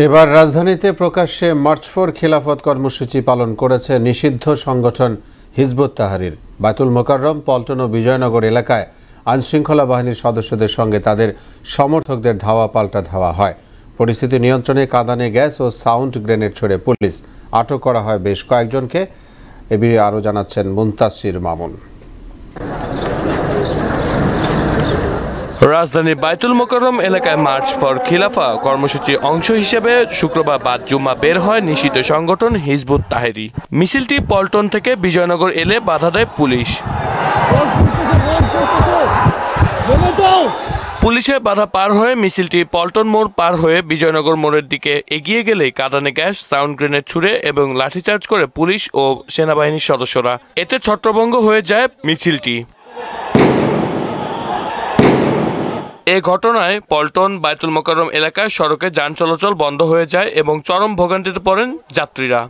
এবার রাজধানীতে প্রকাশ্যে মার্চ ফর খিলাফত কর্মসূচি পালন করেছে নিষিদ্ধ সংগঠন হিজবুত তাহরির। বায়তুল মোকাররম, পল্টন ও বিজয়নগর এলাকায় আইনশৃঙ্খলা বাহিনীর সদস্যদের সঙ্গে তাদের সমর্থকদের ধাওয়া পাল্টা ধাওয়া হয়। পরিস্থিতি নিয়ন্ত্রণে কাঁদানে গ্যাস ও সাউন্ড গ্রেনেড ছুড়ে পুলিশ। আটক করা হয় বেশ কয়েকজনকে। এবিরে আরও জানাচ্ছেন মুনতাসির মামুন। রাজধানীর বায়তুল মোকাররম এলাকায় মার্চ ফর খিলাফা কর্মসূচির অংশ হিসেবে শুক্রবার বাদ জুম্মা বের হয় নিষিদ্ধ সংগঠন হিজবুত তাহরি। মিছিলটি পল্টন থেকে বিজয়নগর এলে বাধা দেয় পুলিশ। পুলিশের বাধা পার হয়ে মিছিলটি পল্টন মোড় পার হয়ে বিজয়নগর মোড়ের দিকে এগিয়ে গেলেই কাঁদানে গ্যাস, সাউন্ড গ্রেনেড ছুড়ে এবং লাঠিচার্জ করে পুলিশ ও সেনাবাহিনীর সদস্যরা। এতে ছত্রভঙ্গ হয়ে যায় মিছিলটি। এ ঘটনায় পল্টন বায়তুল মোকাররম এলাকায় সড়কে যান চলাচল বন্ধ হয়ে যায় এবং চরম ভোগান্তিতে পড়েন যাত্রীরা।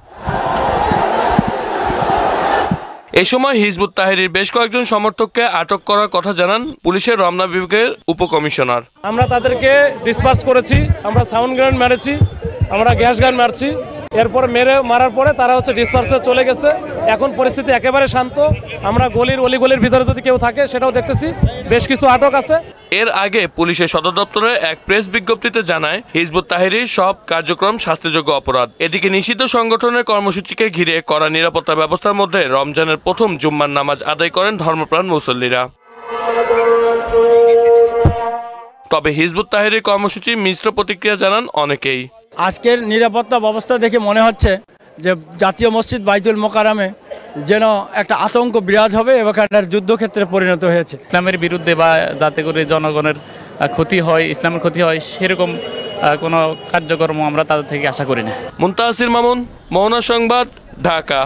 এ সময় হিজবুত তাহরির বেশ কয়েকজন সমর্থককে আটক করার কথা জানান পুলিশের রমনা বিভাগের উপকমিশনার। আমরা তাদেরকে ডিসপার্স করেছি, আমরা সাউন্ড গ্রেনেড মেরেছি, আমরা গ্যাস গান মারছি। এরপর মারার পরে তারা ডিসপার্সে চলে গেছে। এখন পরিস্থিতি একেবারে শান্ত। আমরা অলিগলির ভিতরে যদি কেউ থাকে সেটাও দেখতেছি। বেশ কিছু আটক আছে। এর আগে পুলিশের সদর দপ্তরে এক প্রেস বিজ্ঞপ্তিতে জানায় হিজবুত তাহরির সব কার্যক্রম শাস্তিযোগ্য অপরাধ। এদিকে নিষিদ্ধ সংগঠনের কর্মসূচিকে ঘিরে কড়া নিরাপত্তা ব্যবস্থার মধ্যে রমজানের প্রথম জুম্মার নামাজ আদায় করেন ধর্মপ্রাণ মুসল্লিরা। তবে হিজবুত তাহরির কর্মসূচি মিশ্র প্রতিক্রিয়া জানান অনেকেই। আজকের নিরাপত্তা ব্যবস্থা দেখে মনে হচ্ছে যে জাতীয় মসজিদ বাইতুল মোকাররমে যেন একটা আতঙ্ক বিরাজ হবে এবং একটা যুদ্ধক্ষেত্রে পরিণত হয়েছে। ইসলামের বিরুদ্ধে বা যাতে করে জনগণের ক্ষতি হয়, ইসলামের ক্ষতি হয়, সেরকম কোনো কার্যক্রম আমরা তাদের থেকে আশা করি না। মুনতাসির মামুন, মোহনা সংবাদ, ঢাকা।